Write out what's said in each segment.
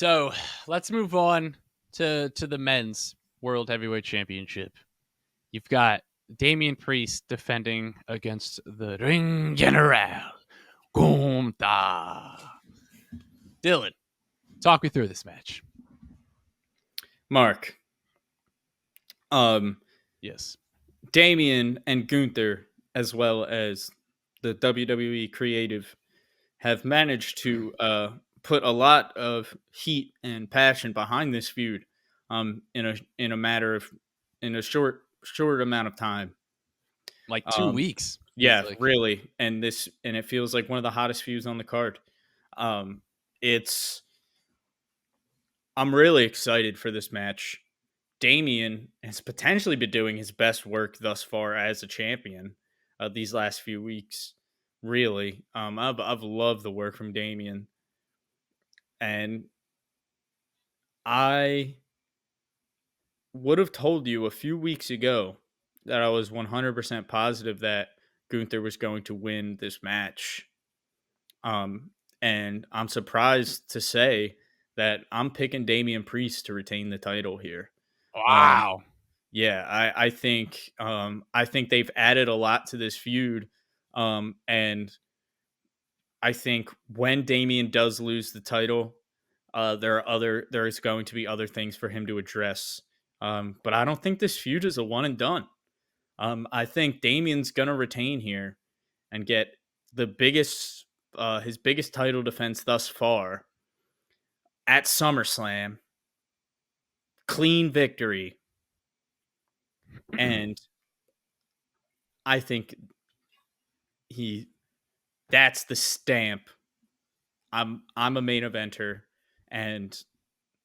So let's move on to the men's World Heavyweight Championship. You've got Damian Priest defending against the Ring General, Gunther. Dylan, talk me through this match. Mark, Yes. Damian and Gunther, as well as the WWE creative, have managed to put a lot of heat and passion behind this feud in a matter of in a short amount of time. Like 2 Um, weeks, feels yeah, like. really, and it feels like one of the hottest feuds on the card. Um, it's I'm really excited for this match. Damian has potentially been doing his best work thus far as a champion these last few weeks. Really, I've loved the work from Damian, and I would have told you a few weeks ago that I was 100% positive that Gunther was going to win this match. Um, and I'm surprised to say that I'm picking Damian Priest to retain the title here. Um, Wow. Yeah, I think they've added a lot to this feud, and I think when Damian does lose the title, there's going to be other things for him to address. But I don't think this feud is a one and done. I think Damian's gonna retain here and get the biggest his biggest title defense thus far at SummerSlam, clean victory, and I think he that's the stamp. I'm a main eventer, and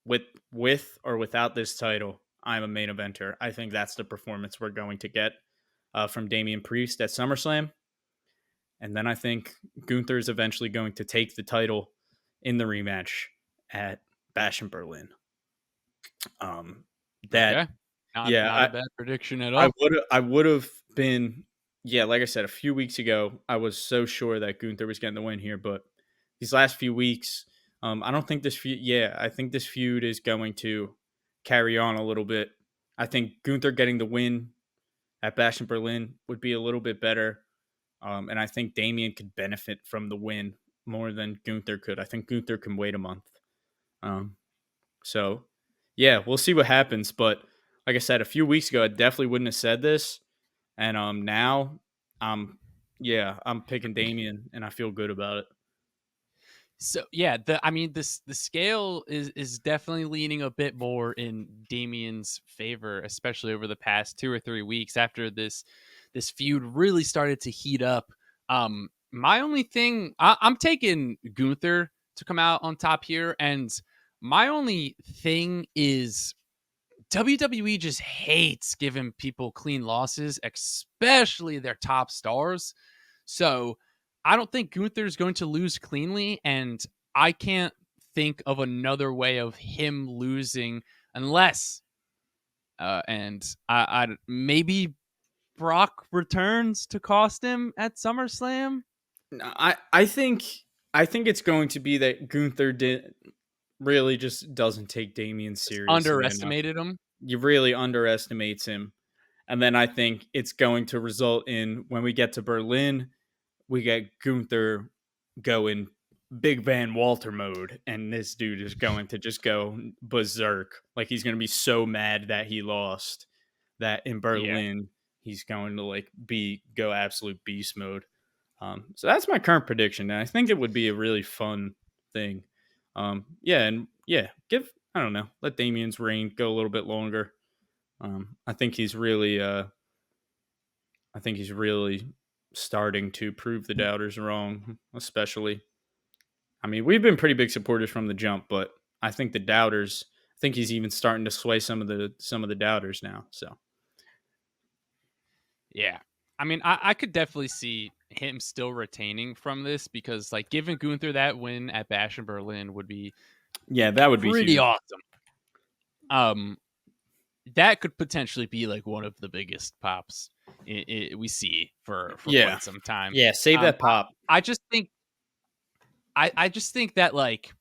with with or without this title, I'm a main eventer. I think that's the performance we're going to get from Damian Priest at SummerSlam, and then I think Gunther is eventually going to take the title in the rematch at Bash in Berlin. That Okay. Not a yeah, bad prediction at I all. would have been like I said a few weeks ago. I was so sure that Gunther was getting the win here, but these last few weeks, I don't think this feud. Yeah, I think this feud is going to carry on a little bit. I think Gunther getting the win at Bash in Berlin would be a little bit better, and I think Damian could benefit from the win more than Gunther could. I think Gunther can wait a month. Um, so, yeah, we'll see what happens. But like I said, a few weeks ago, I definitely wouldn't have said this, and now, I'm picking Damian, and I feel good about it. So yeah, the scale is definitely leaning a bit more in Damien's favor, especially over the past 2 or 3 weeks after this feud really started to heat up. My only thing, I'm taking Gunther to come out on top here, and my only thing is WWE just hates giving people clean losses, especially their top stars. So I don't think Gunther's going to lose cleanly, and I can't think of another way of him losing unless, and I maybe Brock returns to cost him at SummerSlam. No, I think it's going to be that Gunther really just doesn't take Damian Just seriously enough. underestimated him. You really underestimates him. And then I think it's going to result in when we get to Berlin, we get Gunther going Big Van Walter mode, and this dude is going to just go berserk. Like he's going to be so mad that he lost that in Yeah. Berlin he's going to go absolute beast mode. So that's my current prediction, and I think it would be a really fun thing. Give I don't know, let Damien's reign go a little bit longer. I think he's really starting to prove the doubters wrong, especially. I mean, we've been pretty big supporters from the jump, but I think the doubters. I think he's even starting to sway some of the doubters now. So Yeah. I could definitely see him still retaining from this because, like, giving Gunther that win at Bash in Berlin would be yeah, that would be pretty huge. awesome. Um, that could potentially be like one of the biggest pops we see for Yeah, quite some time. yeah. Save Um, that pop. I just think, I just think that, like,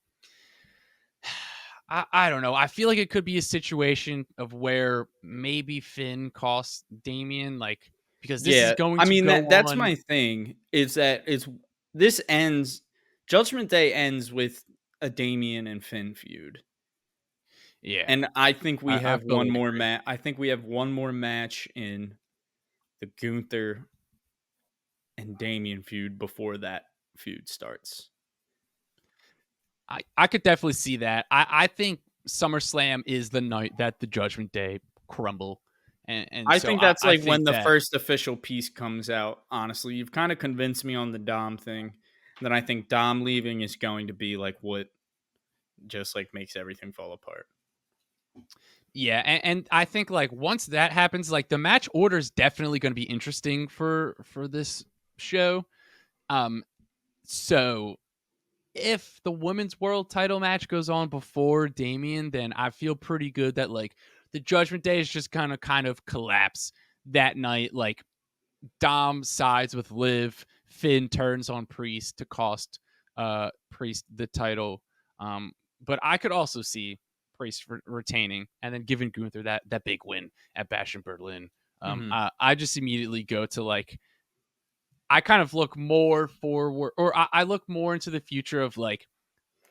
I don't know. I feel like it could be a situation of where maybe Finn costs Damian, like, because this is Yeah, going I to mean, go that's on. my thing, is that it's this ends Judgment Day ends with a Damian and Finn feud, Yeah, and I think we I have one fully more agree. I think we have one more match in the Gunther and Damian feud before that feud starts. I could definitely see that. I think SummerSlam is the night that the Judgment Day crumble, and I so think that's, I like, when think the that. first official piece comes out, honestly. You've kinda convinced me on the Dom thing, then I think Dom leaving is going to be, like, what just, like, makes everything fall apart. Yeah, and I think like once that happens, like the match order is definitely going to be interesting for this show. Um, so if the women's world title match goes on before Damien, then I feel pretty good that like the Judgment Day is just kind of collapse that night. Like Dom sides with Liv, Finn turns on Priest to cost Priest the title. Um, but I could also see Priest retaining and then giving Gunther that big win at Bash in Berlin. Mhm. I just immediately go to like I kind of look more forward, or I look more into the future of like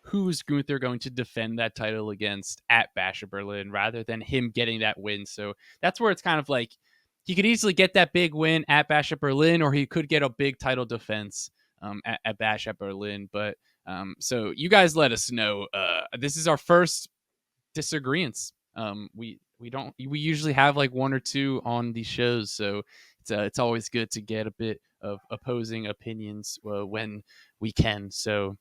who's Gunther going to defend that title against at Bash of Berlin rather than him getting that win. So that's where it's kind of like he could easily get that big win at Bash of Berlin, or he could get a big title defense at Bash at Berlin. But so you guys let us know. This is our first disagreements. We don't we usually have like one or two on these shows, so it's always good to get a bit of opposing opinions when we can. So